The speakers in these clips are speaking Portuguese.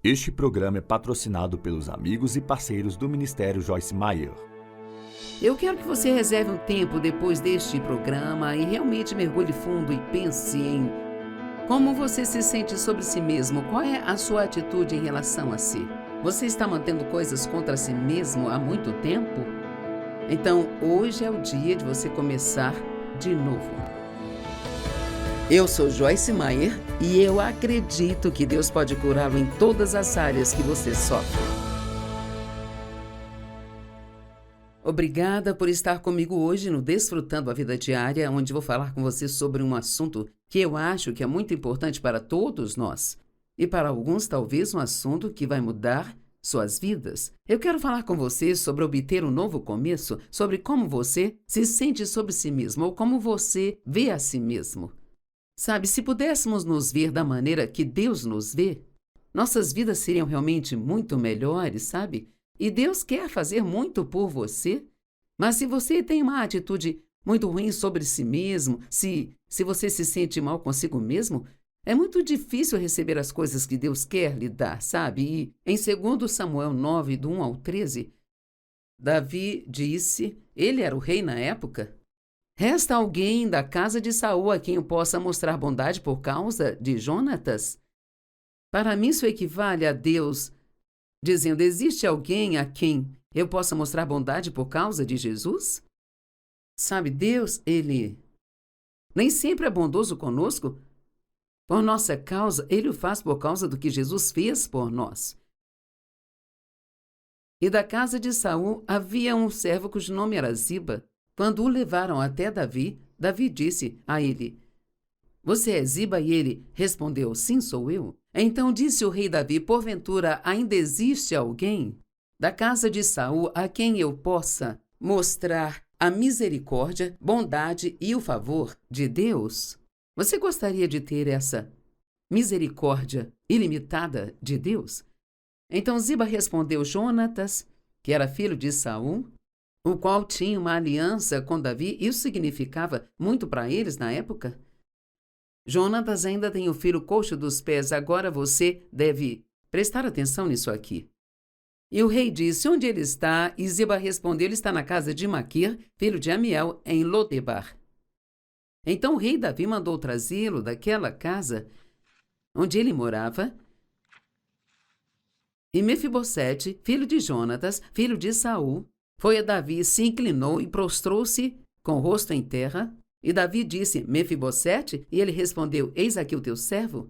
Este programa é patrocinado pelos amigos e parceiros do Ministério Joyce Meyer. Eu quero que você reserve um tempo depois deste programa e realmente mergulhe fundo e pense em como você se sente sobre si mesmo. Qual é a sua atitude em relação a si? Você está mantendo coisas contra si mesmo há muito tempo? Então, hoje é o dia de você começar de novo. Eu sou Joyce Meyer e eu acredito que Deus pode curá-lo em todas as áreas que você sofre. Obrigada por estar comigo hoje no Desfrutando a Vida Diária, onde vou falar com você sobre um assunto que eu acho que é muito importante para todos nós. E para alguns, talvez um assunto que vai mudar suas vidas. Eu quero falar com você sobre obter um novo começo, sobre como você se sente sobre si mesmo ou como você vê a si mesmo. Sabe, se pudéssemos nos ver da maneira que Deus nos vê, nossas vidas seriam realmente muito melhores, sabe? E Deus quer fazer muito por você. Mas se você tem uma atitude muito ruim sobre si mesmo, se você se sente mal consigo mesmo, é muito difícil receber as coisas que Deus quer lhe dar, sabe? E em 2 Samuel 9, do 1 ao 13, Davi disse, ele era o rei na época, resta alguém da casa de Saul a quem eu possa mostrar bondade por causa de Jonatas? Para mim isso equivale a Deus dizendo, existe alguém a quem eu possa mostrar bondade por causa de Jesus? Sabe, Deus, Ele nem sempre é bondoso conosco. Por nossa causa, Ele o faz por causa do que Jesus fez por nós. E da casa de Saul havia um servo cujo nome era Ziba. Quando o levaram até Davi, Davi disse a ele, você é Ziba? E ele respondeu, sim, sou eu. Então disse o rei Davi, porventura ainda existe alguém da casa de Saul a quem eu possa mostrar a misericórdia, bondade e o favor de Deus? Você gostaria de ter essa misericórdia ilimitada de Deus? Então Ziba respondeu, Jonatas, que era filho de Saul, o qual tinha uma aliança com Davi, isso significava muito para eles na época. Jonatas ainda tem o filho coxo dos pés, agora você deve prestar atenção nisso aqui. E o rei disse, onde ele está? E Ziba respondeu, ele está na casa de Maquir, filho de Amiel, em Lodebar. Então o rei Davi mandou trazê-lo daquela casa onde ele morava. E Mefibosete, filho de Jonatas, filho de Saul, foi a Davi, se inclinou e prostrou-se com o rosto em terra. E Davi disse, Mefibosete? E ele respondeu, eis aqui o teu servo.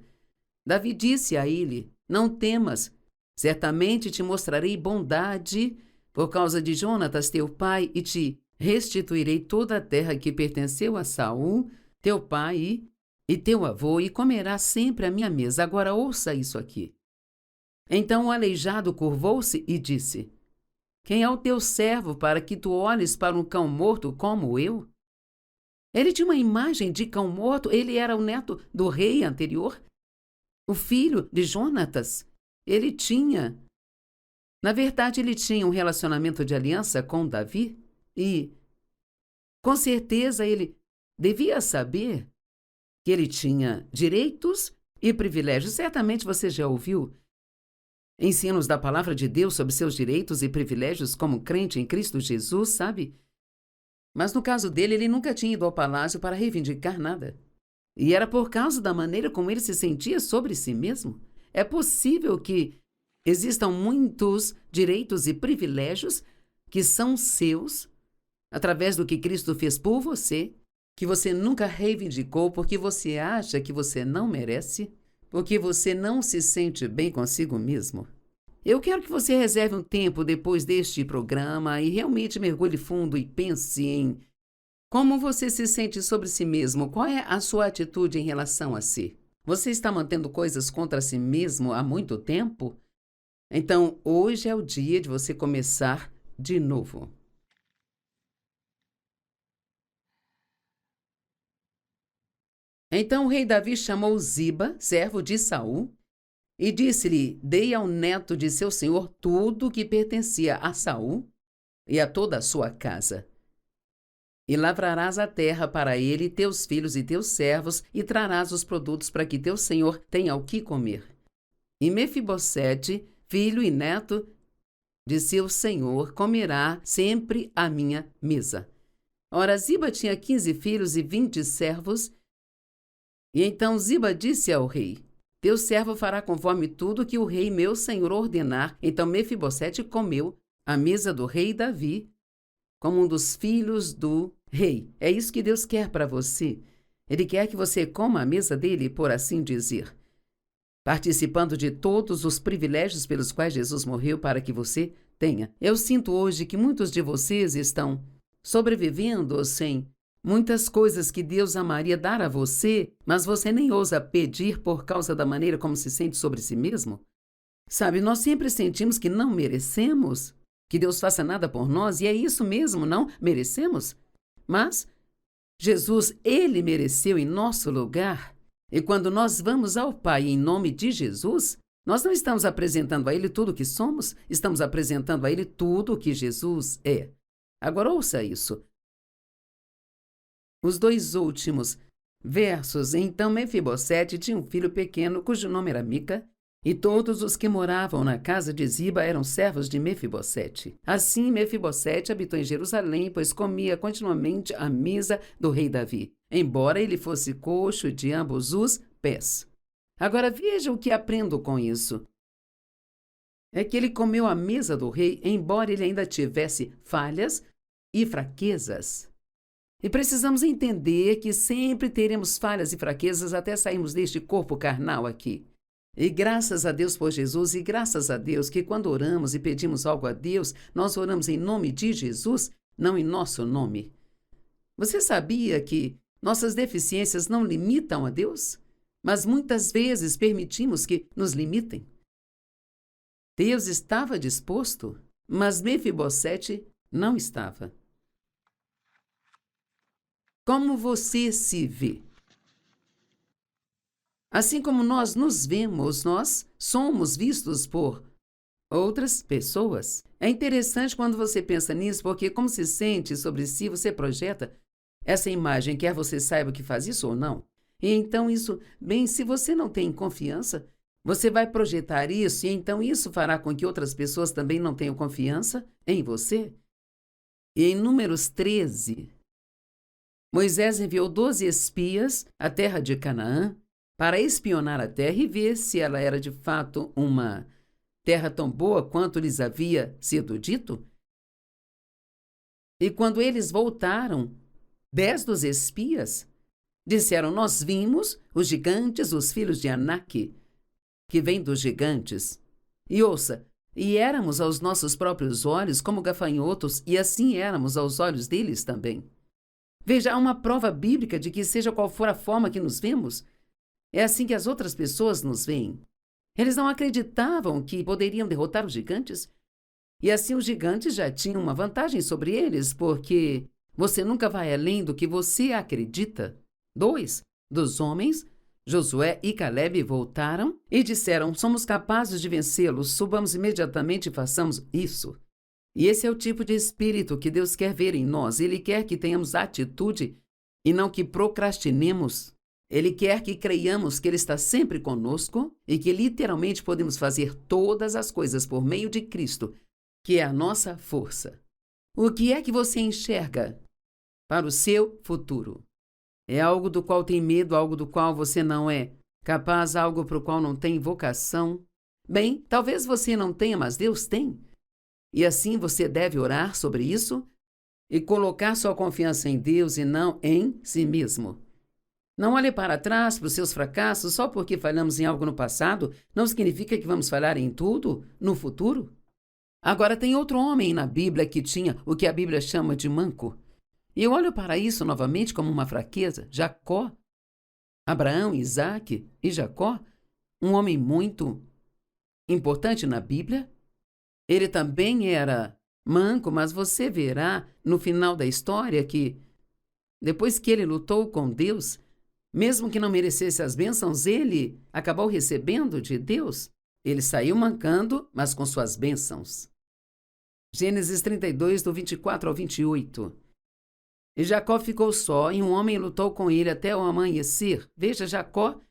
Davi disse a ele, não temas, certamente te mostrarei bondade por causa de Jonatas, teu pai, e te restituirei toda a terra que pertenceu a Saul, teu pai e teu avô, e comerás sempre à minha mesa. Agora ouça isso aqui. Então o aleijado curvou-se e disse, quem é o teu servo para que tu olhes para um cão morto como eu? Ele tinha uma imagem de cão morto, ele era o neto do rei anterior, o filho de Jonatas. Na verdade, ele tinha um relacionamento de aliança com Davi e, com certeza, ele devia saber que ele tinha direitos e privilégios. Certamente você já ouviu ensinos da palavra de Deus sobre seus direitos e privilégios como crente em Cristo Jesus, sabe? Mas no caso dele, ele nunca tinha ido ao palácio para reivindicar nada. E era por causa da maneira como ele se sentia sobre si mesmo. É possível que existam muitos direitos e privilégios que são seus, através do que Cristo fez por você, que você nunca reivindicou porque você acha que você não merece, porque você não se sente bem consigo mesmo. Eu quero que você reserve um tempo depois deste programa e realmente mergulhe fundo e pense em como você se sente sobre si mesmo. Qual é a sua atitude em relação a si? Você está mantendo coisas contra si mesmo há muito tempo? Então, hoje é o dia de você começar de novo. Então o rei Davi chamou Ziba, servo de Saul, e disse-lhe, dei ao neto de seu senhor tudo o que pertencia a Saul e a toda a sua casa. E lavrarás a terra para ele, teus filhos e teus servos, e trarás os produtos para que teu senhor tenha o que comer. E Mefibosete, filho e neto de seu senhor, comerá sempre à minha mesa. Ora, Ziba tinha 15 filhos e 20 servos. E então Ziba disse ao rei: Teu servo fará conforme tudo que o rei meu senhor ordenar. Então Mefibosete comeu à mesa do rei Davi, como um dos filhos do rei. É isso que Deus quer para você. Ele quer que você coma à mesa dele, por assim dizer, participando de todos os privilégios pelos quais Jesus morreu para que você tenha. Eu sinto hoje que muitos de vocês estão sobrevivendo sem muitas coisas que Deus amaria dar a você, mas você nem ousa pedir por causa da maneira como se sente sobre si mesmo. Sabe, nós sempre sentimos que não merecemos que Deus faça nada por nós, e é isso mesmo, não merecemos. Mas Jesus, ele mereceu em nosso lugar. E quando nós vamos ao Pai em nome de Jesus, nós não estamos apresentando a Ele tudo o que somos, estamos apresentando a Ele tudo o que Jesus é. Agora ouça isso. Os 2 últimos versos. Então Mefibosete tinha um filho pequeno, cujo nome era Mica, e todos os que moravam na casa de Ziba eram servos de Mefibosete. Assim Mefibosete habitou em Jerusalém, pois comia continuamente à mesa do rei Davi, embora ele fosse coxo de ambos os pés. Agora veja o que aprendo com isso. É que ele comeu à mesa do rei, embora ele ainda tivesse falhas e fraquezas. E precisamos entender que sempre teremos falhas e fraquezas até sairmos deste corpo carnal aqui. E graças a Deus por Jesus, e graças a Deus que quando oramos e pedimos algo a Deus, nós oramos em nome de Jesus, não em nosso nome. Você sabia que nossas deficiências não limitam a Deus? Mas muitas vezes permitimos que nos limitem. Deus estava disposto, mas Mefibosete não estava. Como você se vê? Assim como nós nos vemos, nós somos vistos por outras pessoas. É interessante quando você pensa nisso, porque como se sente sobre si, você projeta essa imagem, quer você saiba que faz isso ou não. E então isso, bem, se você não tem confiança, você vai projetar isso, e então isso fará com que outras pessoas também não tenham confiança em você. E em Números 13, Moisés enviou 12 espias à terra de Canaã para espionar a terra e ver se ela era de fato uma terra tão boa quanto lhes havia sido dito. E quando eles voltaram, 10 dos espias disseram: Nós vimos os gigantes, os filhos de Anak, que vêm dos gigantes. E ouça, e éramos aos nossos próprios olhos como gafanhotos, e assim éramos aos olhos deles também. Veja, há uma prova bíblica de que seja qual for a forma que nos vemos, é assim que as outras pessoas nos veem. Eles não acreditavam que poderiam derrotar os gigantes. E assim os gigantes já tinham uma vantagem sobre eles, porque você nunca vai além do que você acredita. 2 dos homens, Josué e Calebe, voltaram e disseram: Somos capazes de vencê-los, subamos imediatamente e façamos isso. E esse é o tipo de espírito que Deus quer ver em nós. Ele quer que tenhamos atitude e não que procrastinemos. Ele quer que creiamos que Ele está sempre conosco e que literalmente podemos fazer todas as coisas por meio de Cristo, que é a nossa força. O que é que você enxerga para o seu futuro? É algo do qual tem medo, algo do qual você não é capaz, algo para o qual não tem vocação? Bem, talvez você não tenha, mas Deus tem. E assim você deve orar sobre isso e colocar sua confiança em Deus e não em si mesmo. Não olhe para trás, para os seus fracassos, só porque falhamos em algo no passado, não significa que vamos falhar em tudo no futuro. Agora, tem outro homem na Bíblia que tinha o que a Bíblia chama de manco. E eu olho para isso novamente como uma fraqueza. Jacó. Abraão, Isaque e Jacó, um homem muito importante na Bíblia. Ele também era manco, mas você verá no final da história que, depois que ele lutou com Deus, mesmo que não merecesse as bênçãos, ele acabou recebendo de Deus. Ele saiu mancando, mas com suas bênçãos. Gênesis 32, do 24 ao 28. E Jacó ficou só, e um homem lutou com ele até o amanhecer. Veja, Jacó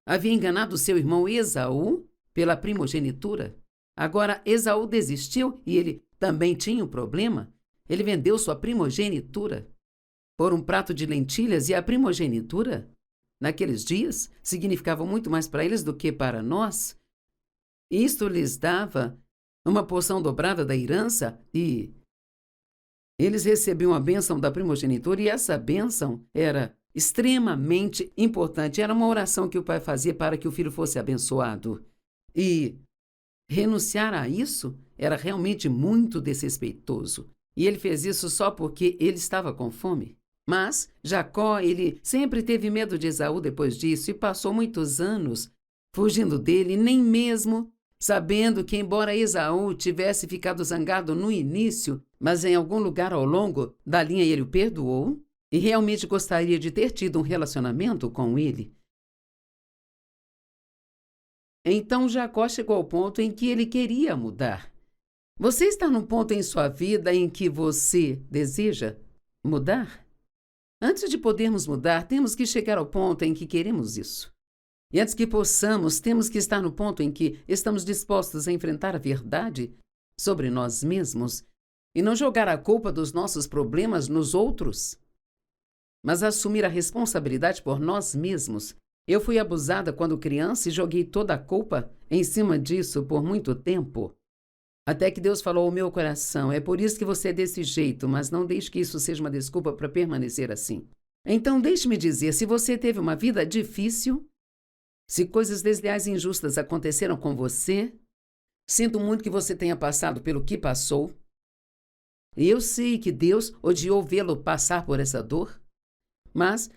havia enganado seu irmão Esaú, pela primogenitura. Agora Esaú desistiu e ele também tinha um problema. Ele vendeu sua primogenitura por um prato de lentilhas, e a primogenitura, naqueles dias, significava muito mais para eles do que para nós. Isto lhes dava uma porção dobrada da herança e eles recebiam a bênção da primogenitura, e essa bênção era extremamente importante. Era uma oração que o pai fazia para que o filho fosse abençoado. E renunciar a isso era realmente muito desrespeitoso. E ele fez isso só porque ele estava com fome. Mas Jacó, ele sempre teve medo de Esaú depois disso e passou muitos anos fugindo dele, nem mesmo sabendo que, embora Esaú tivesse ficado zangado no início, mas em algum lugar ao longo da linha ele o perdoou e realmente gostaria de ter tido um relacionamento com ele. Então Jacó chegou ao ponto em que ele queria mudar. Você está num ponto em sua vida em que você deseja mudar? Antes de podermos mudar, temos que chegar ao ponto em que queremos isso. E antes que possamos, temos que estar no ponto em que estamos dispostos a enfrentar a verdade sobre nós mesmos e não jogar a culpa dos nossos problemas nos outros, mas assumir a responsabilidade por nós mesmos. Eu fui abusada quando criança e joguei toda a culpa em cima disso por muito tempo. Até que Deus falou ao meu coração: é por isso que você é desse jeito, mas não deixe que isso seja uma desculpa para permanecer assim. Então deixe-me dizer, se você teve uma vida difícil, se coisas desleais e injustas aconteceram com você, sinto muito que você tenha passado pelo que passou. E eu sei que Deus odiou vê-lo passar por essa dor, mas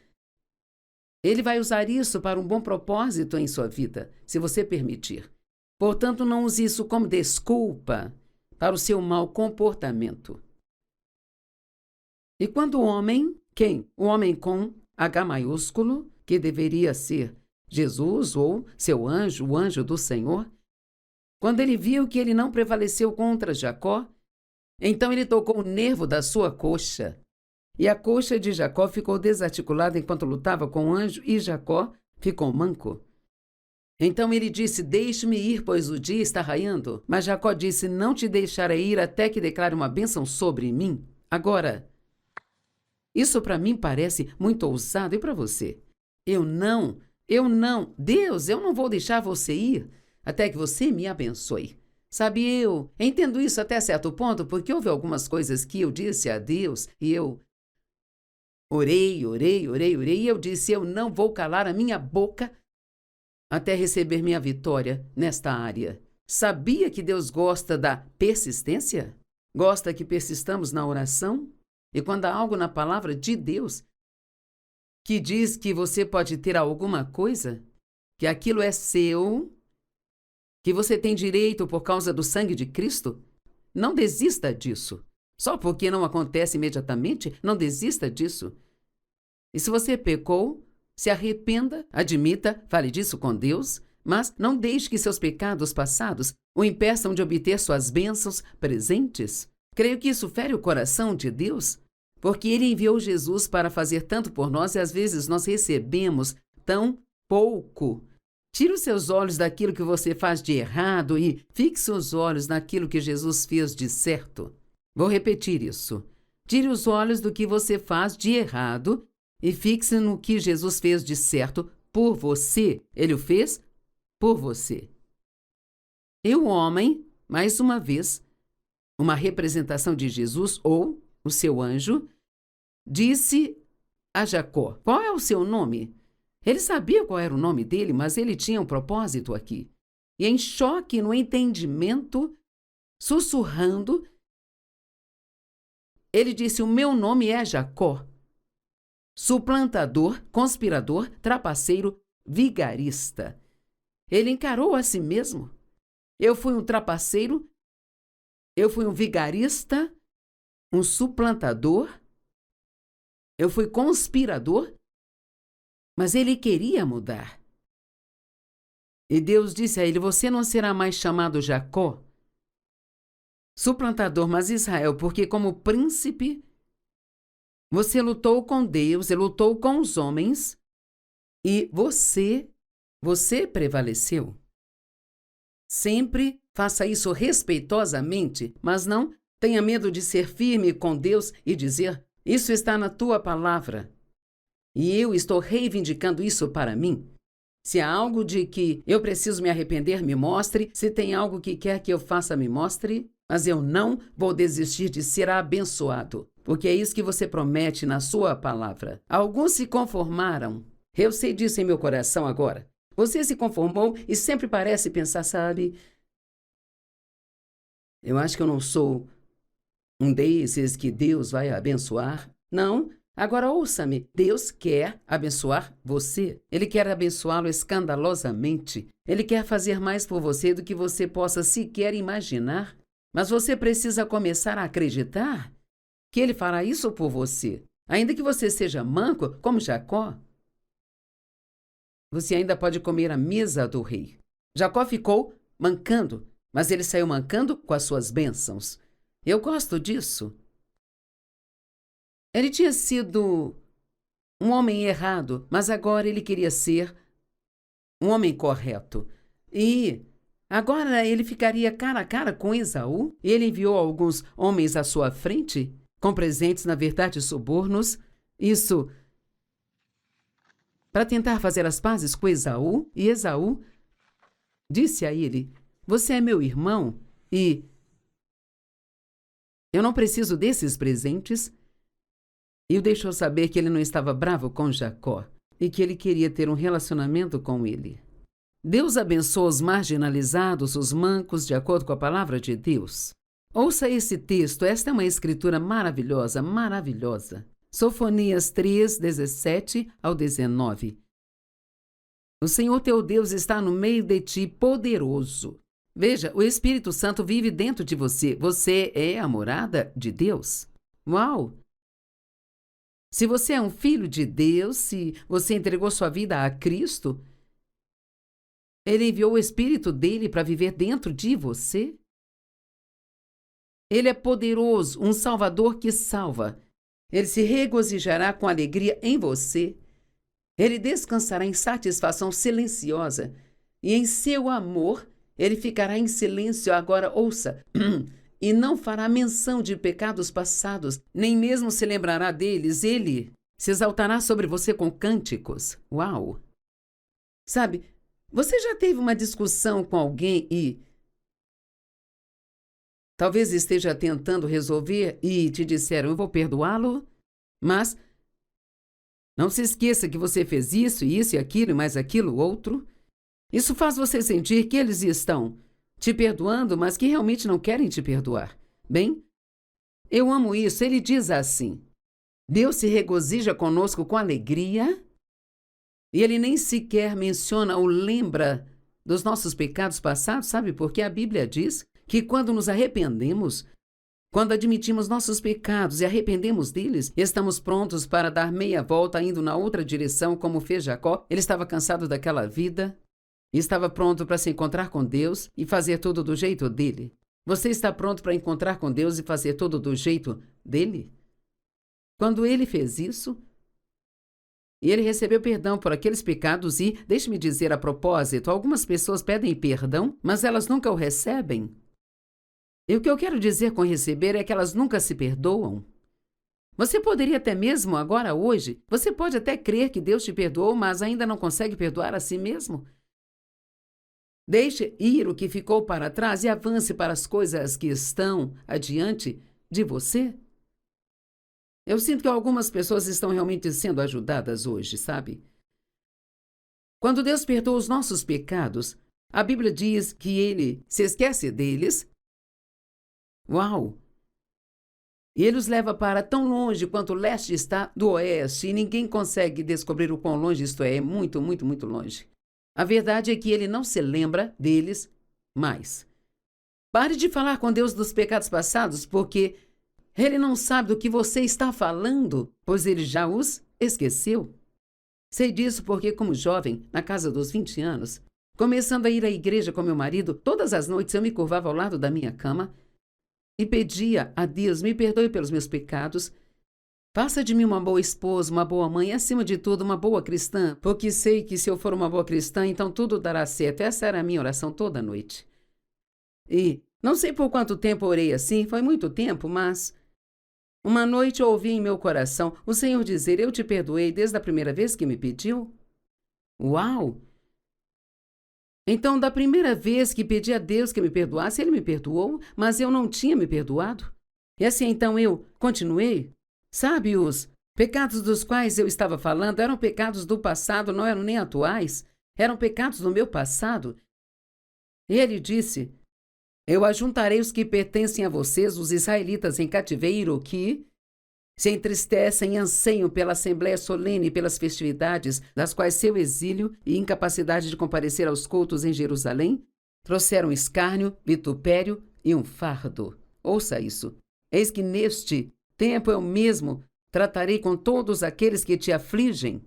Ele vai usar isso para um bom propósito em sua vida, se você permitir. Portanto, não use isso como desculpa para o seu mau comportamento. E quando o homem, quem? O homem com H maiúsculo, que deveria ser Jesus ou seu anjo, o anjo do Senhor, quando ele viu que ele não prevaleceu contra Jacó, então ele tocou o nervo da sua coxa. E a coxa de Jacó ficou desarticulada enquanto lutava com o anjo, e Jacó ficou manco. Então ele disse: deixe-me ir, pois o dia está raiando. Mas Jacó disse: não te deixarei ir até que declare uma bênção sobre mim. Agora, isso para mim parece muito ousado. E para você? Deus, eu não vou deixar você ir até que você me abençoe. Sabe, eu entendo isso até certo ponto, porque houve algumas coisas que eu disse a Deus e eu orei, e eu disse: eu não vou calar a minha boca até receber minha vitória nesta área. Sabia que Deus gosta da persistência? Gosta que persistamos na oração? E quando há algo na palavra de Deus que diz que você pode ter alguma coisa, que aquilo é seu, que você tem direito por causa do sangue de Cristo, não desista disso. Só porque não acontece imediatamente, não desista disso. E se você pecou, se arrependa, admita, fale disso com Deus, mas não deixe que seus pecados passados o impeçam de obter suas bênçãos presentes. Creio que isso fere o coração de Deus, porque Ele enviou Jesus para fazer tanto por nós e às vezes nós recebemos tão pouco. Tire os seus olhos daquilo que você faz de errado e fixe os olhos naquilo que Jesus fez de certo. Vou repetir isso. Tire os olhos do que você faz de errado e fixe no que Jesus fez de certo por você. Ele o fez por você. E o homem, mais uma vez, uma representação de Jesus ou o seu anjo, disse a Jacó: qual é o seu nome? Ele sabia qual era o nome dele, mas ele tinha um propósito aqui. E em choque, no entendimento, sussurrando, ele disse: o meu nome é Jacó. Suplantador, conspirador, trapaceiro, vigarista. Ele encarou a si mesmo. Eu fui um trapaceiro, eu fui um vigarista, um suplantador, eu fui conspirador, mas ele queria mudar. E Deus disse a ele: você não será mais chamado Jacó, suplantador, mas Israel, porque como príncipe você lutou com Deus e lutou com os homens e você prevaleceu. Sempre faça isso respeitosamente, mas não tenha medo de ser firme com Deus e dizer: isso está na tua palavra. E eu estou reivindicando isso para mim. Se há algo de que eu preciso me arrepender, me mostre. Se tem algo que quer que eu faça, me mostre. Mas eu não vou desistir de ser abençoado, porque é isso que você promete na sua palavra. Alguns se conformaram. Eu sei disso em meu coração agora. Você se conformou e sempre parece pensar, sabe, eu acho que eu não sou um desses que Deus vai abençoar. Não. Agora ouça-me, Deus quer abençoar você. Ele quer abençoá-lo escandalosamente. Ele quer fazer mais por você do que você possa sequer imaginar. Mas você precisa começar a acreditar que Ele fará isso por você. Ainda que você seja manco, como Jacó, você ainda pode comer à mesa do rei. Jacó ficou mancando, mas ele saiu mancando com as suas bênçãos. Eu gosto disso. Ele tinha sido um homem errado, mas agora ele queria ser um homem correto. E agora ele ficaria cara a cara com Esaú. E ele enviou alguns homens à sua frente, com presentes, na verdade, subornos. Isso para tentar fazer as pazes com Esaú. E Esaú disse a ele: você é meu irmão e eu não preciso desses presentes. E o deixou saber que ele não estava bravo com Jacó e que ele queria ter um relacionamento com ele. Deus abençoa os marginalizados, os mancos, de acordo com a palavra de Deus. Ouça esse texto, esta é uma escritura maravilhosa, maravilhosa. Sofonias 3, 17 ao 19. O Senhor teu Deus está no meio de ti, poderoso. Veja, o Espírito Santo vive dentro de você. Você é a morada de Deus. Uau! Se você é um filho de Deus, se você entregou sua vida a Cristo, Ele enviou o Espírito dele para viver dentro de você. Ele é poderoso, um Salvador que salva. Ele se regozijará com alegria em você. Ele descansará em satisfação silenciosa. E em seu amor, ele ficará em silêncio. Agora, ouça. E não fará menção de pecados passados, nem mesmo se lembrará deles. Ele se exaltará sobre você com cânticos. Uau! Sabe, você já teve uma discussão com alguém e talvez esteja tentando resolver e te disseram: eu vou perdoá-lo, mas não se esqueça que você fez isso e aquilo e mais aquilo outro. Isso faz você sentir que eles estão te perdoando, mas que realmente não querem te perdoar. Bem, eu amo isso. Ele diz assim: Deus se regozija conosco com alegria, e Ele nem sequer menciona ou lembra dos nossos pecados passados, sabe? Porque a Bíblia diz que quando nos arrependemos, quando admitimos nossos pecados e arrependemos deles, estamos prontos para dar meia volta indo na outra direção, como fez Jacó. Ele estava cansado daquela vida e estava pronto para se encontrar com Deus e fazer tudo do jeito dele. Você está pronto para encontrar com Deus e fazer tudo do jeito dele? Quando ele fez isso, e ele recebeu perdão por aqueles pecados e, deixe-me dizer a propósito, algumas pessoas pedem perdão, mas elas nunca o recebem. E o que eu quero dizer com receber é que elas nunca se perdoam. Você poderia até mesmo agora, hoje, você pode até crer que Deus te perdoou, mas ainda não consegue perdoar a si mesmo. Deixe ir o que ficou para trás e avance para as coisas que estão adiante de você. Eu sinto que algumas pessoas estão realmente sendo ajudadas hoje, sabe? Quando Deus perdoa os nossos pecados, a Bíblia diz que Ele se esquece deles. Uau! E Ele os leva para tão longe quanto o leste está do oeste, e ninguém consegue descobrir o quão longe isto é muito, muito, muito longe. A verdade é que Ele não se lembra deles mais. Pare de falar com Deus dos pecados passados, porque Ele não sabe do que você está falando, pois Ele já os esqueceu. Sei disso porque, como jovem, na casa dos 20 anos, começando a ir à igreja com meu marido, todas as noites eu me curvava ao lado da minha cama e pedia a Deus: me perdoe pelos meus pecados, faça de mim uma boa esposa, uma boa mãe e, acima de tudo, uma boa cristã, porque sei que se eu for uma boa cristã, então tudo dará certo. Essa era a minha oração toda noite. E não sei por quanto tempo orei assim, foi muito tempo, mas uma noite eu ouvi em meu coração o Senhor dizer: eu te perdoei desde a primeira vez que me pediu. Uau! Então, da primeira vez que pedi a Deus que me perdoasse, Ele me perdoou, mas eu não tinha me perdoado. E assim, então eu continuei. Sabe, os pecados dos quais eu estava falando eram pecados do passado, não eram nem atuais. Eram pecados do meu passado. E Ele disse: eu ajuntarei os que pertencem a vocês, os israelitas em cativeiro, que se entristecem e anseiam pela assembléia solene e pelas festividades, das quais seu exílio e incapacidade de comparecer aos cultos em Jerusalém trouxeram escárnio, vitupério e um fardo. Ouça isso. Eis que neste tempo eu mesmo tratarei com todos aqueles que te afligem.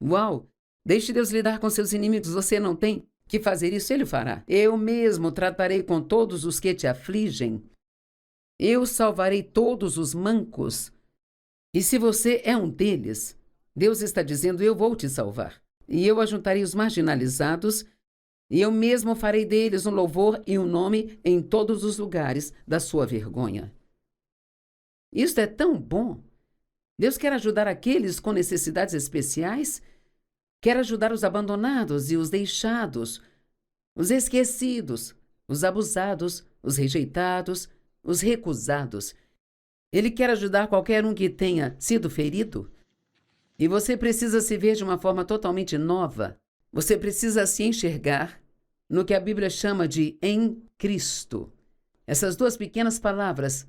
Uau! Deixe Deus lidar com seus inimigos. Você não tem que fazer isso, Ele fará. Eu mesmo tratarei com todos os que te afligem. Eu salvarei todos os mancos. E se você é um deles, Deus está dizendo: eu vou te salvar. E eu ajuntarei os marginalizados, e eu mesmo farei deles um louvor e um nome em todos os lugares da sua vergonha. Isto é tão bom. Deus quer ajudar aqueles com necessidades especiais, quer ajudar os abandonados e os deixados, os esquecidos, os abusados, os rejeitados, os recusados. Ele quer ajudar qualquer um que tenha sido ferido. E você precisa se ver de uma forma totalmente nova. Você precisa se enxergar no que a Bíblia chama de em Cristo. Essas duas pequenas palavras,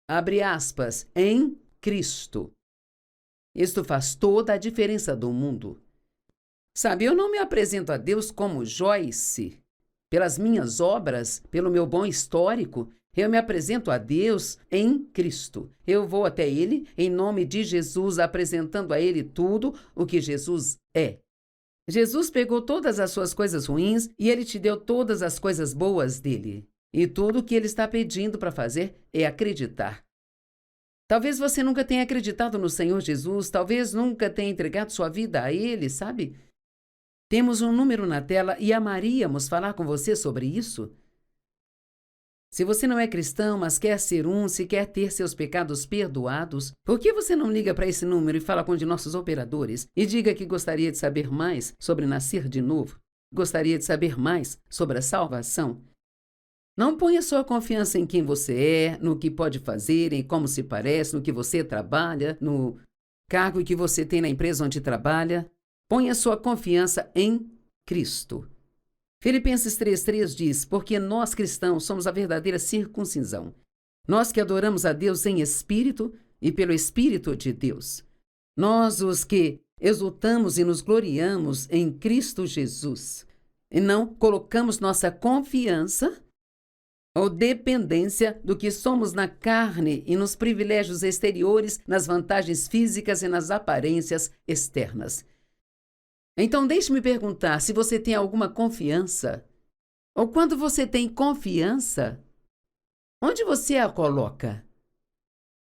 abre aspas, em Cristo. Isto faz toda a diferença do mundo. Sabe, eu não me apresento a Deus como Joyce, pelas minhas obras, pelo meu bom histórico. Eu me apresento a Deus em Cristo. Eu vou até Ele em nome de Jesus, apresentando a Ele tudo o que Jesus é. Jesus pegou todas as suas coisas ruins e Ele te deu todas as coisas boas dele. E tudo o que Ele está pedindo para fazer é acreditar. Talvez você nunca tenha acreditado no Senhor Jesus, talvez nunca tenha entregado sua vida a Ele, sabe? Temos um número na tela e amaríamos falar com você sobre isso. Se você não é cristão, mas quer ser se quer ter seus pecados perdoados, por que você não liga para esse número e fala com um de nossos operadores e diga que gostaria de saber mais sobre nascer de novo? Gostaria de saber mais sobre a salvação? Não ponha sua confiança em quem você é, no que pode fazer, em como se parece, no que você trabalha, no cargo que você tem na empresa onde trabalha. Ponha sua confiança em Cristo. Filipenses 3,3 diz: porque nós cristãos somos a verdadeira circuncisão. Nós que adoramos a Deus em espírito e pelo Espírito de Deus. Nós os que exultamos e nos gloriamos em Cristo Jesus. E não colocamos nossa confiança ou dependência do que somos na carne e nos privilégios exteriores, nas vantagens físicas e nas aparências externas. Então, deixe-me perguntar se você tem alguma confiança. Ou quando você tem confiança, onde você a coloca?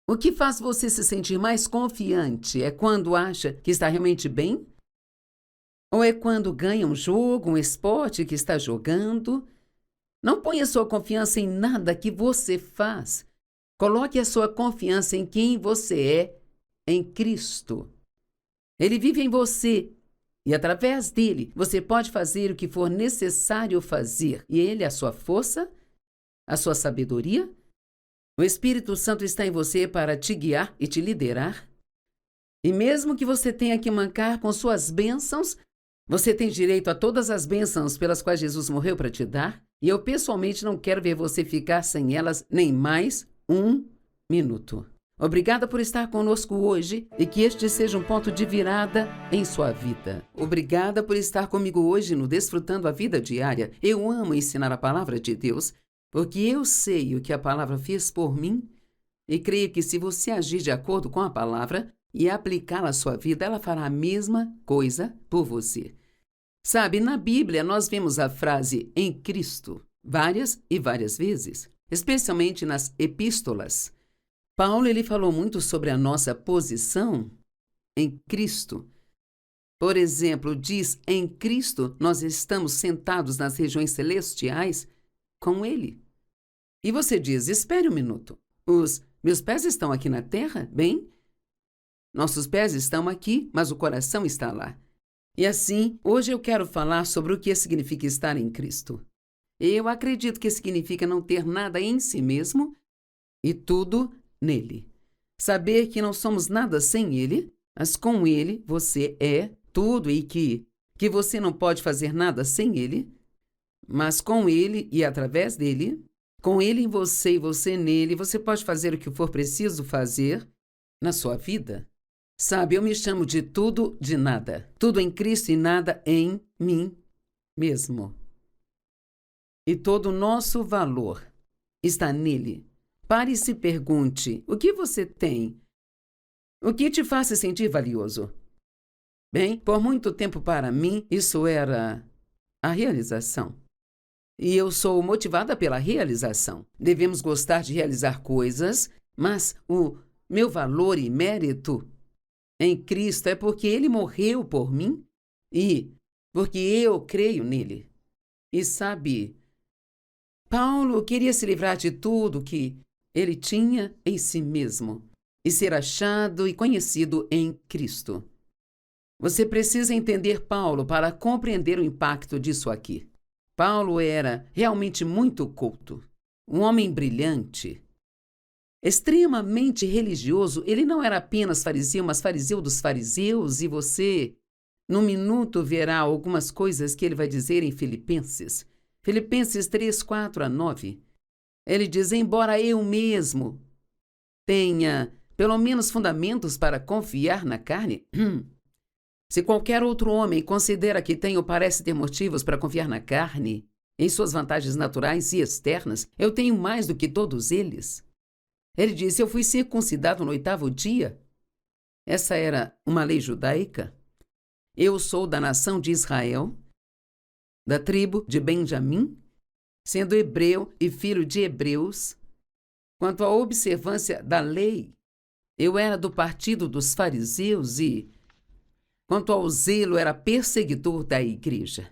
O que faz você se sentir mais confiante é quando acha que está realmente bem? Ou é quando ganha um jogo, um esporte que está jogando? Não ponha sua confiança em nada que você faz. Coloque a sua confiança em quem você é, em Cristo. Ele vive em você. E através dele, você pode fazer o que for necessário fazer. E ele, a sua força, a sua sabedoria. O Espírito Santo está em você para te guiar e te liderar. E mesmo que você tenha que mancar com suas bênçãos, você tem direito a todas as bênçãos pelas quais Jesus morreu para te dar. E eu pessoalmente não quero ver você ficar sem elas nem mais um minuto. Obrigada por estar conosco hoje e que este seja um ponto de virada em sua vida. Obrigada por estar comigo hoje no Desfrutando a Vida Diária. Eu amo ensinar a palavra de Deus, porque eu sei o que a palavra fez por mim e creio que se você agir de acordo com a palavra e aplicá-la à sua vida, ela fará a mesma coisa por você. Sabe, na Bíblia nós vemos a frase em Cristo várias e várias vezes, especialmente nas epístolas. Paulo ele falou muito sobre a nossa posição em Cristo. Por exemplo, diz: em Cristo nós estamos sentados nas regiões celestiais com Ele. E você diz, espere um minuto. Os meus pés estão aqui na terra? Bem, nossos pés estão aqui, mas o coração está lá. E assim, hoje eu quero falar sobre o que significa estar em Cristo. Eu acredito que significa não ter nada em si mesmo e tudo nele. Saber que não somos nada sem ele, mas com ele você é tudo e que você não pode fazer nada sem ele, mas com ele e através dele, com ele em você e você nele, você pode fazer o que for preciso fazer na sua vida. Sabe, eu me chamo de tudo, de nada. Tudo em Cristo e nada em mim mesmo. E todo o nosso valor está nele. Pare e se pergunte, o que você tem? O que te faz se sentir valioso? Bem, por muito tempo para mim, isso era a realização. E eu sou motivada pela realização. Devemos gostar de realizar coisas, mas o meu valor e mérito em Cristo é porque Ele morreu por mim e porque eu creio nele. E sabe, Paulo queria se livrar de tudo que ele tinha em si mesmo e ser achado e conhecido em Cristo. Você precisa entender Paulo para compreender o impacto disso aqui. Paulo era realmente muito culto, um homem brilhante, extremamente religioso. Ele não era apenas fariseu, mas fariseu dos fariseus, e você, num minuto, verá algumas coisas que ele vai dizer em Filipenses. Filipenses 3, 4-9. Ele diz, embora eu mesmo tenha pelo menos fundamentos para confiar na carne, se qualquer outro homem considera que tem ou parece ter motivos para confiar na carne, em suas vantagens naturais e externas, eu tenho mais do que todos eles. Ele disse, eu fui circuncidado no 8º dia. Essa era uma lei judaica. Eu sou da nação de Israel, da tribo de Benjamim, sendo hebreu e filho de hebreus. Quanto à observância da lei, eu era do partido dos fariseus e, quanto ao zelo, era perseguidor da igreja.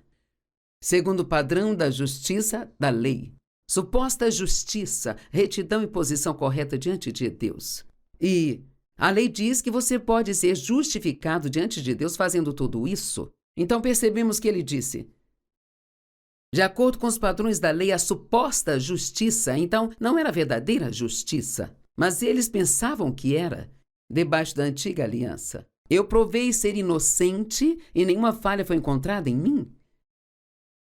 Segundo o padrão da justiça da lei, suposta justiça, retidão e posição correta diante de Deus. E a lei diz que você pode ser justificado diante de Deus fazendo tudo isso. Então percebemos que ele disse, de acordo com os padrões da lei, a suposta justiça, então, não era a verdadeira justiça, mas eles pensavam que era, debaixo da antiga aliança. Eu provei ser inocente e nenhuma falha foi encontrada em mim.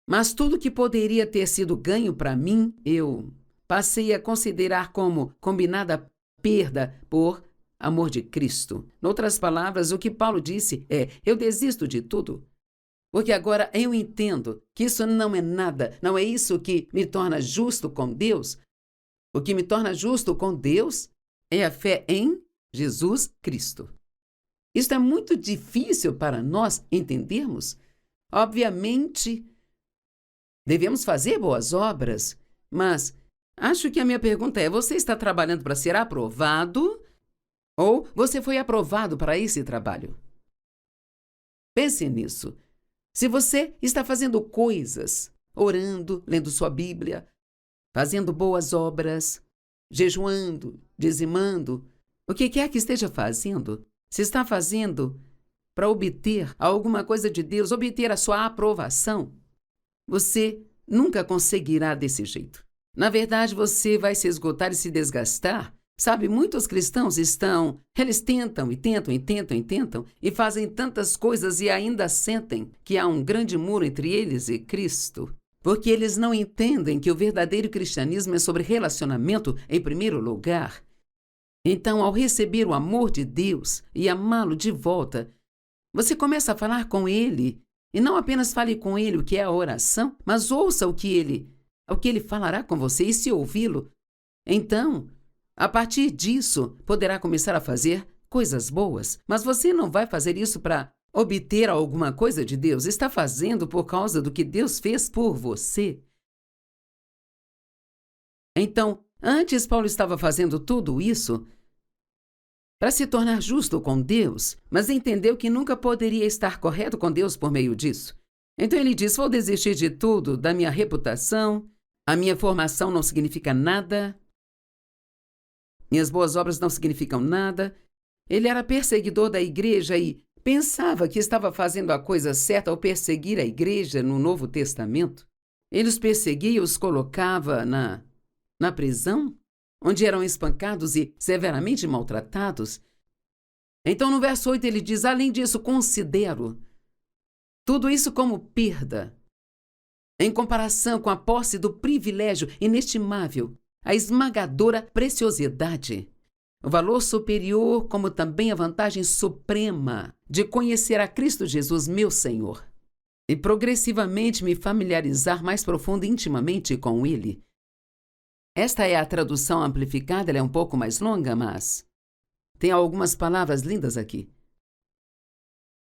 Mas tudo que poderia ter sido ganho para mim, eu passei a considerar como combinada perda por amor de Cristo. Em outras palavras, o que Paulo disse é, eu desisto de tudo. Porque agora eu entendo que isso não é nada, não é isso que me torna justo com Deus. O que me torna justo com Deus é a fé em Jesus Cristo. Isso é muito difícil para nós entendermos. Obviamente, devemos fazer boas obras, mas acho que a minha pergunta é, você está trabalhando para ser aprovado ou você foi aprovado para esse trabalho? Pense nisso. Se você está fazendo coisas, orando, lendo sua Bíblia, fazendo boas obras, jejuando, dizimando, o que quer que esteja fazendo, se está fazendo para obter alguma coisa de Deus, obter a sua aprovação, você nunca conseguirá desse jeito. Na verdade, você vai se esgotar e se desgastar. Sabe, muitos cristãos eles tentam e fazem tantas coisas e ainda sentem que há um grande muro entre eles e Cristo. Porque eles não entendem que o verdadeiro cristianismo é sobre relacionamento em primeiro lugar. Então, ao receber o amor de Deus e amá-lo de volta, você começa a falar com Ele. E não apenas fale com Ele o que é a oração, mas ouça o que Ele falará com você e se ouvi-lo. Então, a partir disso, poderá começar a fazer coisas boas. Mas você não vai fazer isso para obter alguma coisa de Deus. Está fazendo por causa do que Deus fez por você. Então, antes Paulo estava fazendo tudo isso para se tornar justo com Deus, mas entendeu que nunca poderia estar correto com Deus por meio disso. Então ele diz, vou desistir de tudo, da minha reputação, A minha formação não significa nada. Minhas boas obras não significam nada. Ele era perseguidor da igreja e pensava que estava fazendo a coisa certa ao perseguir a igreja no Novo Testamento. Ele os perseguia e os colocava na prisão, onde eram espancados e severamente maltratados. Então, no verso 8, ele diz: além disso, considero tudo isso como perda, em comparação com a posse do privilégio inestimável, a esmagadora preciosidade, o valor superior, como também a vantagem suprema de conhecer a Cristo Jesus, meu Senhor, e progressivamente me familiarizar mais profunda e intimamente com Ele. Esta é a tradução amplificada, ela é um pouco mais longa, mas tem algumas palavras lindas aqui.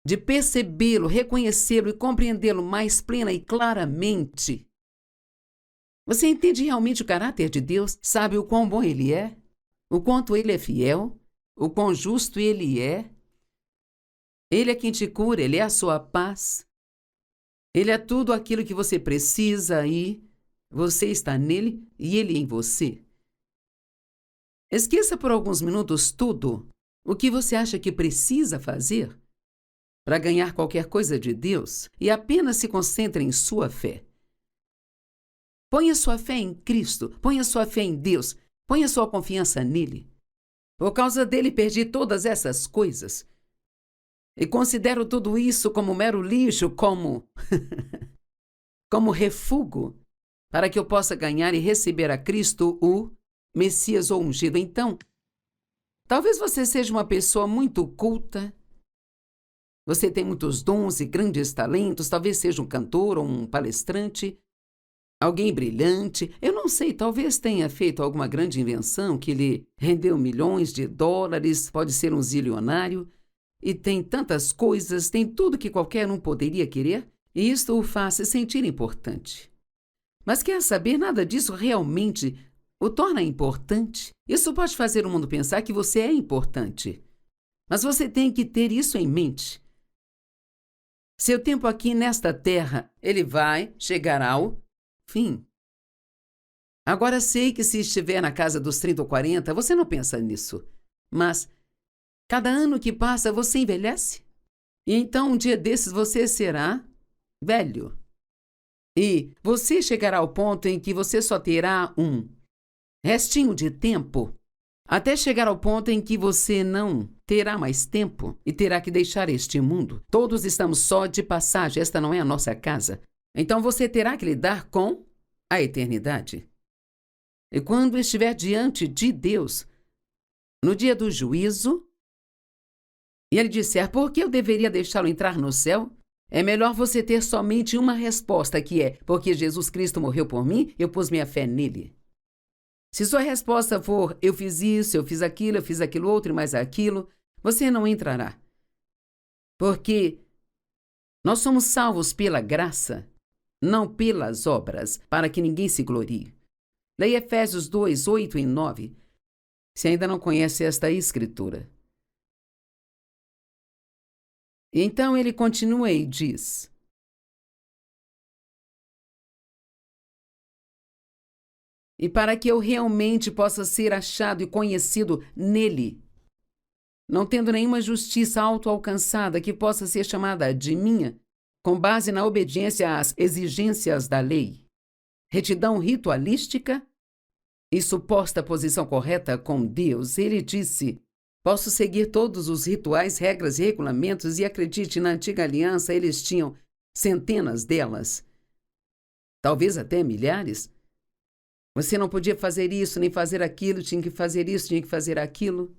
De percebê-lo, reconhecê-lo e compreendê-lo mais plena e claramente. Você entende realmente o caráter de Deus? Sabe o quão bom Ele é? O quanto Ele é fiel? O quão justo Ele é? Ele é quem te cura, Ele é a sua paz. Ele é tudo aquilo que você precisa e você está nele e Ele em você. Esqueça por alguns minutos tudo o que você acha que precisa fazer para ganhar qualquer coisa de Deus e apenas se concentre em sua fé. Ponha sua fé em Cristo, ponha sua fé em Deus, ponha sua confiança nele. Por causa dele perdi todas essas coisas. E considero tudo isso como mero lixo, como refúgio, para que eu possa ganhar e receber a Cristo, o Messias ou ungido. Então, talvez você seja uma pessoa muito culta, você tem muitos dons e grandes talentos, talvez seja um cantor ou um palestrante, alguém brilhante, eu não sei, talvez tenha feito alguma grande invenção que lhe rendeu milhões de dólares, pode ser um zilionário, e tem tantas coisas, tem tudo que qualquer um poderia querer, e isto o faz se sentir importante. Mas quer saber, nada disso realmente o torna importante. Isso pode fazer o mundo pensar que você é importante. Mas você tem que ter isso em mente. Seu tempo aqui nesta terra, ele vai chegar ao fim. Agora sei que se estiver na casa dos 30 ou 40, você não pensa nisso. Mas cada ano que passa, você envelhece. E então, um dia desses, você será velho. E você chegará ao ponto em que você só terá um restinho de tempo, até chegar ao ponto em que você não terá mais tempo e terá que deixar este mundo. Todos estamos só de passagem, esta não é a nossa casa. Então você terá que lidar com a eternidade. E quando estiver diante de Deus, no dia do juízo, e ele disser: por que eu deveria deixá-lo entrar no céu? É melhor você ter somente uma resposta, que é: porque Jesus Cristo morreu por mim, eu pus minha fé nele. Se sua resposta for: eu fiz isso, eu fiz aquilo outro e mais aquilo, você não entrará. Porque nós somos salvos pela graça, não pelas obras, para que ninguém se glorie. Leia Efésios 2, 8 e 9, se ainda não conhece esta escritura. E então ele continua e diz: e para que eu realmente possa ser achado e conhecido nele, não tendo nenhuma justiça auto-alcançada que possa ser chamada de minha, com base na obediência às exigências da lei, retidão ritualística e suposta posição correta com Deus, ele disse: posso seguir todos os rituais, regras e regulamentos, e acredite, na antiga aliança eles tinham centenas delas, talvez até milhares. Você não podia fazer isso, nem fazer aquilo, tinha que fazer isso, tinha que fazer aquilo.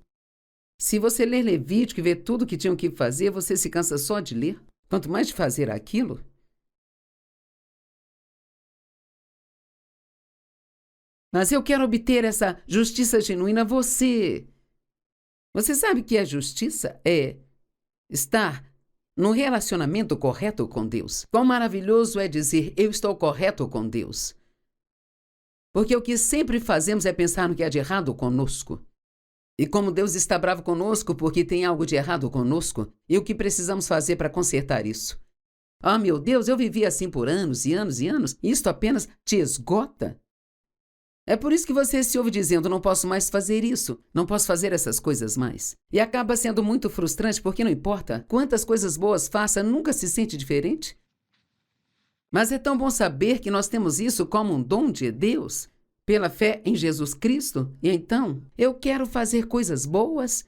Se você ler Levítico e ver tudo que tinham que fazer, você se cansa só de ler, quanto mais de fazer aquilo. Mas eu quero obter essa justiça genuína. Você sabe que a justiça é estar num relacionamento correto com Deus. Quão maravilhoso é dizer: eu estou correto com Deus. Porque o que sempre fazemos é pensar no que há de errado conosco. E como Deus está bravo conosco porque tem algo de errado conosco, e o que precisamos fazer para consertar isso? Ah, meu Deus, eu vivi assim por anos e anos e anos, e isto apenas te esgota. É por isso que você se ouve dizendo, não posso mais fazer isso, não posso fazer essas coisas mais. E acaba sendo muito frustrante porque não importa quantas coisas boas faça, nunca se sente diferente. Mas é tão bom saber que nós temos isso como um dom de Deus, pela fé em Jesus Cristo. E então, eu quero fazer coisas boas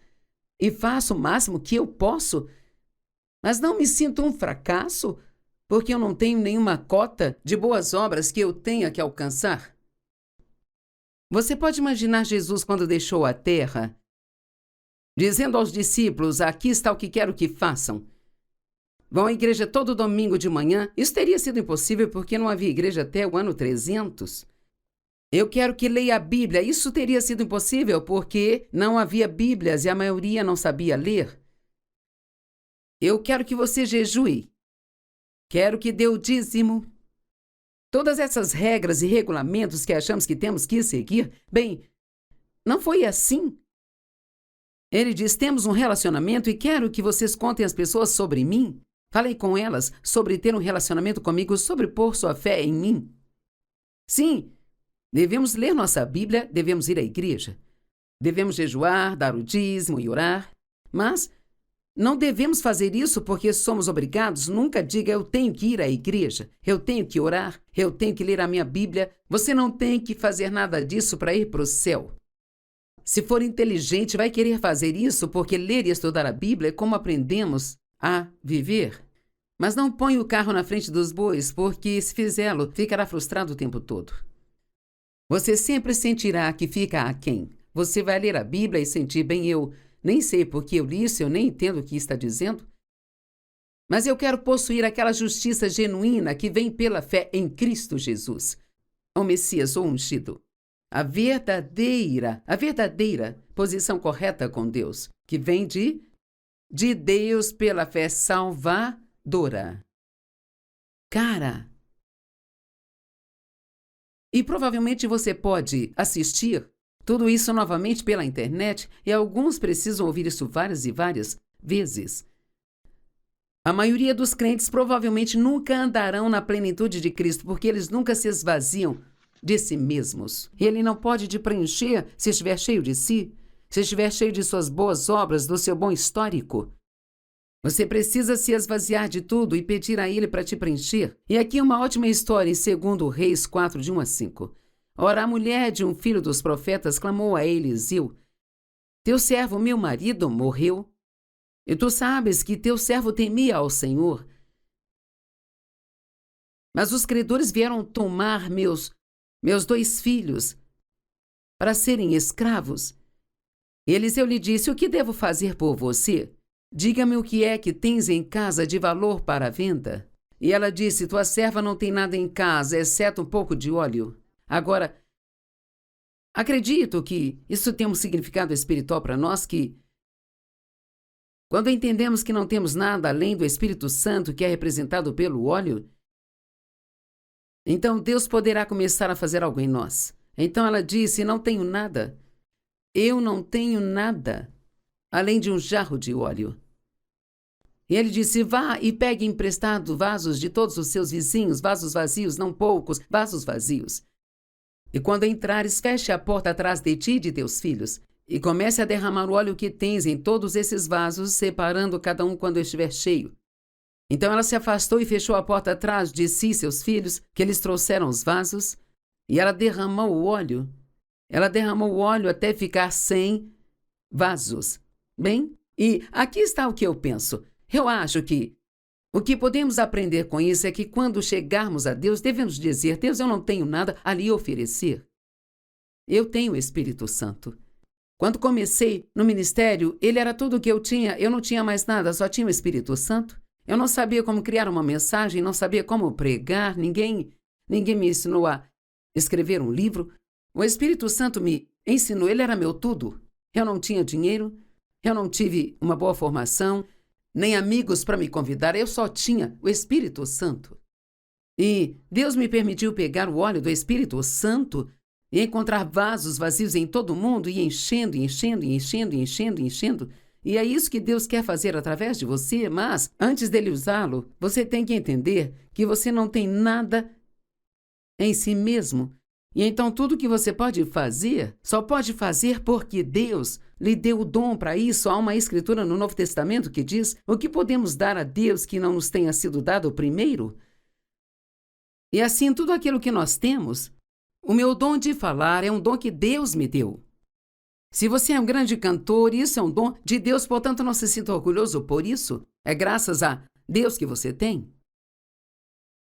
e faço o máximo que eu posso, mas não me sinto um fracasso porque eu não tenho nenhuma cota de boas obras que eu tenha que alcançar. Você pode imaginar Jesus quando deixou a terra, dizendo aos discípulos, aqui está o que quero que façam. Vão à igreja todo domingo de manhã. Isso teria sido impossível porque não havia igreja até o ano 300. Eu quero que leia a Bíblia. Isso teria sido impossível porque não havia Bíblias e a maioria não sabia ler. Eu quero que você jejue. Quero que dê o dízimo. Todas essas regras e regulamentos que achamos que temos que seguir, bem, não foi assim. Ele diz, temos um relacionamento e quero que vocês contem às pessoas sobre mim. Falei com elas sobre ter um relacionamento comigo, sobre pôr sua fé em mim. Sim, devemos ler nossa Bíblia, devemos ir à igreja. Devemos jejuar, dar o dízimo e orar. Mas não devemos fazer isso porque somos obrigados. Nunca diga, eu tenho que ir à igreja, eu tenho que orar, eu tenho que ler a minha Bíblia. Você não tem que fazer nada disso para ir para o céu. Se for inteligente, vai querer fazer isso porque ler e estudar a Bíblia é como aprendemos a viver. Mas não põe o carro na frente dos bois, porque se fizê-lo, ficará frustrado o tempo todo. Você sempre sentirá que fica aquém. Você vai ler a Bíblia e sentir, bem, eu nem sei porque eu li isso, eu nem entendo o que está dizendo. Mas eu quero possuir aquela justiça genuína que vem pela fé em Cristo Jesus, o Messias, o ungido. A verdadeira posição correta com Deus, que vem de Deus pela fé salvadora. Cara! E provavelmente você pode assistir tudo isso novamente pela internet e alguns precisam ouvir isso várias e várias vezes. A maioria dos crentes provavelmente nunca andarão na plenitude de Cristo porque eles nunca se esvaziam de si mesmos. Ele não pode te preencher se estiver cheio de si, se estiver cheio de suas boas obras, do seu bom histórico. Você precisa se esvaziar de tudo e pedir a Ele para te preencher. E aqui uma ótima história em 2 Reis 4, de 1 a 5. Ora, a mulher de um filho dos profetas clamou a Eliseu, teu servo, meu marido, morreu. E tu sabes que teu servo temia ao Senhor. Mas os credores vieram tomar meus 2 filhos para serem escravos. E Eliseu lhe disse, o que devo fazer por você? Diga-me o que é que tens em casa de valor para a venda. E ela disse, tua serva não tem nada em casa, exceto um pouco de óleo. Agora, acredito que isso tem um significado espiritual para nós que, quando entendemos que não temos nada além do Espírito Santo, que é representado pelo óleo, então Deus poderá começar a fazer algo em nós. Então ela disse, não tenho nada. Eu não tenho nada, além de um jarro de óleo. E ele disse, vá e pegue emprestado vasos de todos os seus vizinhos, vasos vazios, não poucos, vasos vazios. E quando entrares, feche a porta atrás de ti e de teus filhos, e comece a derramar o óleo que tens em todos esses vasos, separando cada um quando estiver cheio. Então ela se afastou e fechou a porta atrás de si e seus filhos, que eles trouxeram os vasos, e ela derramou o óleo. Ela derramou o óleo até ficar 100 vasos. Bem, e aqui está o que eu penso. Eu acho que o que podemos aprender com isso é que quando chegarmos a Deus, devemos dizer, Deus, eu não tenho nada a lhe oferecer. Eu tenho o Espírito Santo. Quando comecei no ministério, ele era tudo o que eu tinha, eu não tinha mais nada, só tinha o Espírito Santo. Eu não sabia como criar uma mensagem, não sabia como pregar, ninguém me ensinou a escrever um livro. O Espírito Santo me ensinou, ele era meu tudo. Eu não tinha dinheiro, eu não tive uma boa formação, nem amigos para me convidar, eu só tinha o Espírito Santo. E Deus me permitiu pegar o óleo do Espírito Santo e encontrar vasos vazios em todo o mundo e enchendo, enchendo, enchendo, enchendo, enchendo. E é isso que Deus quer fazer através de você, mas antes dele usá-lo, você tem que entender que você não tem nada em si mesmo. E então tudo que você pode fazer, só pode fazer porque Deus lhe deu o dom para isso. Há uma escritura no Novo Testamento que diz: o que podemos dar a Deus que não nos tenha sido dado primeiro? E assim, tudo aquilo que nós temos, o meu dom de falar é um dom que Deus me deu. Se você é um grande cantor, isso é um dom de Deus, portanto não se sinta orgulhoso por isso. É graças a Deus que você tem.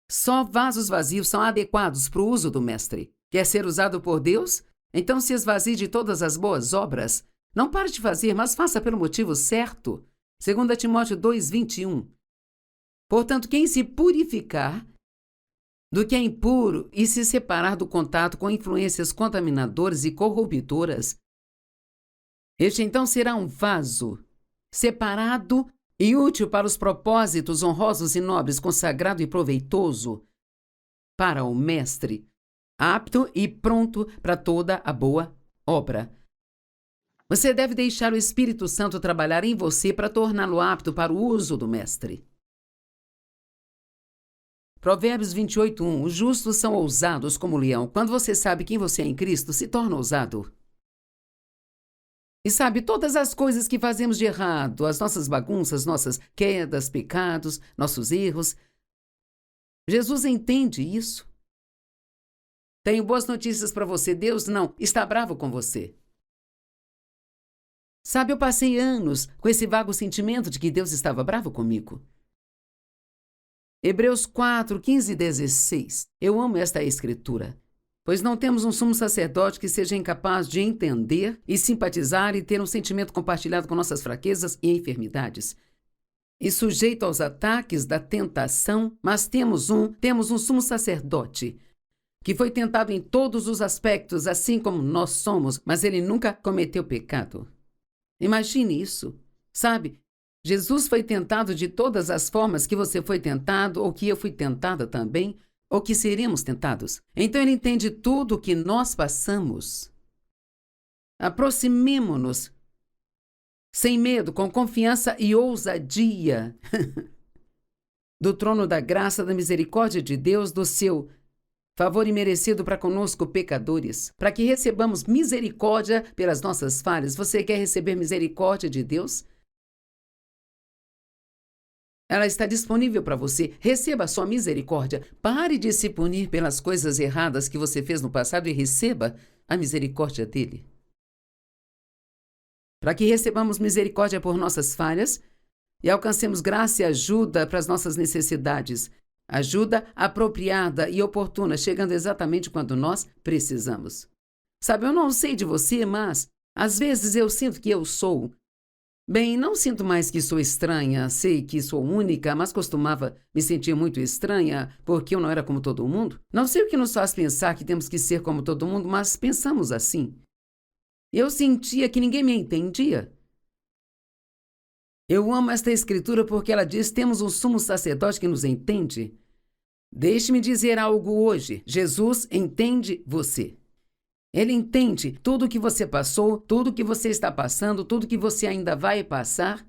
Só vasos vazios são adequados para o uso do mestre. Quer ser usado por Deus? Então se esvazie de todas as boas obras. Não pare de fazer, mas faça pelo motivo certo. 2 Timóteo 2:21. Portanto, quem se purificar do que é impuro e se separar do contato com influências contaminadoras e corruptoras, este então será um vaso separado e útil para os propósitos honrosos e nobres, consagrado e proveitoso para o mestre, apto e pronto para toda a boa obra. Você deve deixar o Espírito Santo trabalhar em você para torná-lo apto para o uso do mestre. Provérbios 28:1. Os justos são ousados como o leão. Quando você sabe quem você é em Cristo, se torna ousado. E sabe, todas as coisas que fazemos de errado, as nossas bagunças, nossas quedas, pecados, nossos erros, Jesus entende isso. Tenho boas notícias para você. Deus não está bravo com você. Sabe, eu passei anos com esse vago sentimento de que Deus estava bravo comigo. Hebreus 4:15-16. Eu amo esta escritura. Pois não temos um sumo sacerdote que seja incapaz de entender e simpatizar e ter um sentimento compartilhado com nossas fraquezas e enfermidades, e sujeito aos ataques da tentação, mas temos um sumo sacerdote que foi tentado em todos os aspectos, assim como nós somos, mas ele nunca cometeu pecado. Imagine isso, sabe? Jesus foi tentado de todas as formas que você foi tentado, ou que eu fui tentada também, ou que seremos tentados. Então ele entende tudo o que nós passamos. Aproximemo-nos sem medo, com confiança e ousadia do trono da graça, da misericórdia de Deus, do seu favor imerecido para conosco, pecadores, para que recebamos misericórdia pelas nossas falhas. Você quer receber misericórdia de Deus? Ela está disponível para você. Receba a sua misericórdia. Pare de se punir pelas coisas erradas que você fez no passado e receba a misericórdia dele. Para que recebamos misericórdia por nossas falhas e alcancemos graça e ajuda para as nossas necessidades. Ajuda apropriada e oportuna, chegando exatamente quando nós precisamos. Sabe, eu não sei de você, mas às vezes eu sinto que eu sou. Bem, não sinto mais que sou estranha, sei que sou única, mas costumava me sentir muito estranha porque eu não era como todo mundo. Não sei o que nos faz pensar que temos que ser como todo mundo, mas pensamos assim. Eu sentia que ninguém me entendia. Eu amo esta escritura porque ela diz: temos um sumo sacerdote que nos entende. Deixe-me dizer algo hoje. Jesus entende você. Ele entende tudo o que você passou, tudo o que você está passando, tudo o que você ainda vai passar.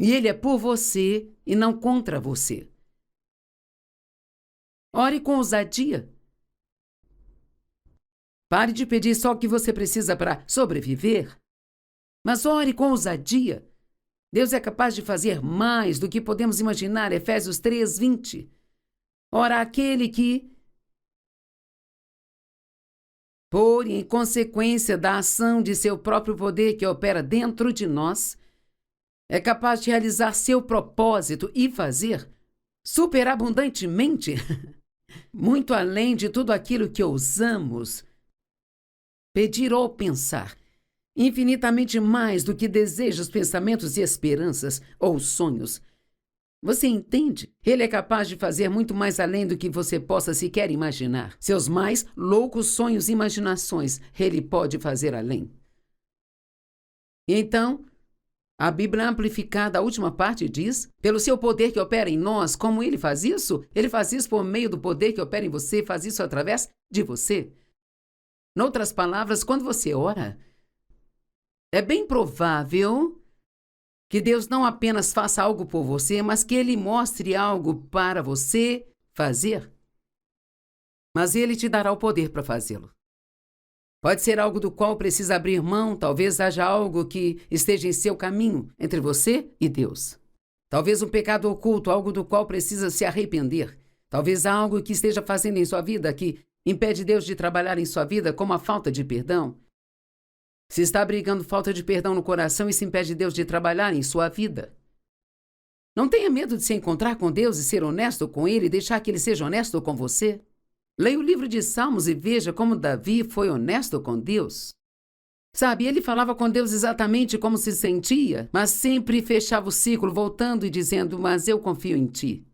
E Ele é por você e não contra você. Ore com ousadia. Pare de pedir só o que você precisa para sobreviver, mas ore com ousadia. Deus é capaz de fazer mais do que podemos imaginar. Efésios 3:20. Ora, aquele que, por em consequência da ação de seu próprio poder que opera dentro de nós, é capaz de realizar seu propósito e fazer superabundantemente, muito além de tudo aquilo que ousamos pedir ou pensar, infinitamente mais do que desejos, pensamentos e esperanças ou sonhos. Você entende? Ele é capaz de fazer muito mais além do que você possa sequer imaginar. Seus mais loucos sonhos e imaginações, Ele pode fazer além. Então, a Bíblia amplificada, a última parte diz: pelo seu poder que opera em nós. Como Ele faz isso? Ele faz isso por meio do poder que opera em você, faz isso através de você. Noutras palavras, quando você ora, é bem provável que Deus não apenas faça algo por você, mas que Ele mostre algo para você fazer. mas Ele te dará o poder para fazê-lo. Pode ser algo do qual precisa abrir mão, talvez haja algo que esteja em seu caminho entre você e Deus. Talvez um pecado oculto, algo do qual precisa se arrepender. Talvez algo que esteja fazendo em sua vida que impede Deus de trabalhar em sua vida, como a falta de perdão. Se está abrigando falta de perdão no coração, isso impede Deus de trabalhar em sua vida. Não tenha medo de se encontrar com Deus e ser honesto com Ele e deixar que Ele seja honesto com você. Leia o livro de Salmos e veja como Davi foi honesto com Deus. Sabe, ele falava com Deus exatamente como se sentia, mas sempre fechava o ciclo, voltando e dizendo: mas eu confio em ti.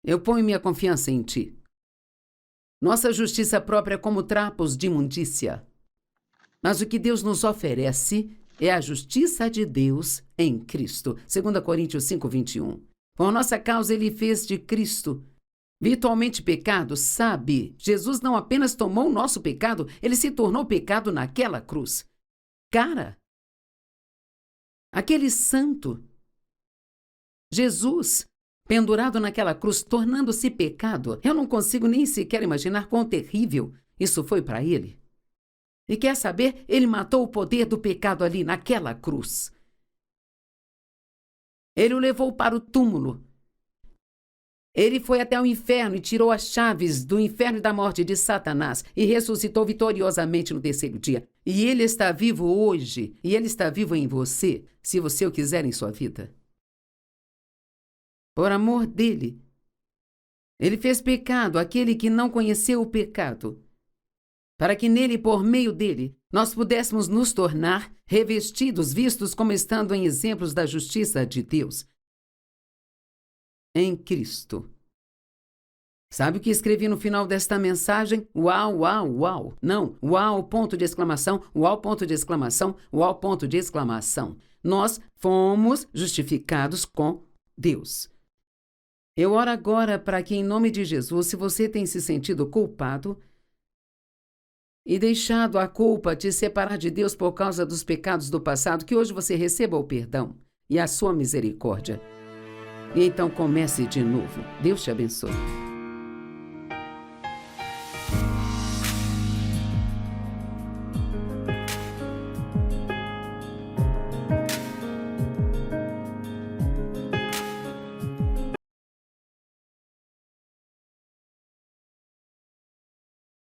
Eu ponho minha confiança em ti. Nossa justiça própria é como trapos de imundícia. Mas o que Deus nos oferece é a justiça de Deus em Cristo. 2 Coríntios 5:21. Por nossa causa, Ele fez de Cristo virtualmente pecado, sabe? Jesus não apenas tomou o nosso pecado, Ele se tornou pecado naquela cruz. Cara, aquele santo, Jesus, pendurado naquela cruz, tornando-se pecado, eu não consigo nem sequer imaginar quão terrível isso foi para Ele. E quer saber? Ele matou o poder do pecado ali naquela cruz. Ele o levou para o túmulo. Ele foi até o inferno e tirou as chaves do inferno e da morte de Satanás e ressuscitou vitoriosamente no terceiro dia. E Ele está vivo hoje, e Ele está vivo em você, se você o quiser em sua vida. Por amor dele, Ele fez pecado aquele que não conheceu o pecado, para que nele, por meio dele, nós pudéssemos nos tornar revestidos, vistos como estando em exemplos da justiça de Deus em Cristo. Sabe o que escrevi no final desta mensagem? Uau, uau, uau. Não, uau, ponto de exclamação, uau, ponto de exclamação, uau, ponto de exclamação. Nós fomos justificados com Deus. Eu oro agora para que, em nome de Jesus, se você tem se sentido culpado e deixado a culpa te separar de Deus por causa dos pecados do passado, que hoje você receba o perdão e a sua misericórdia. E então comece de novo. Deus te abençoe.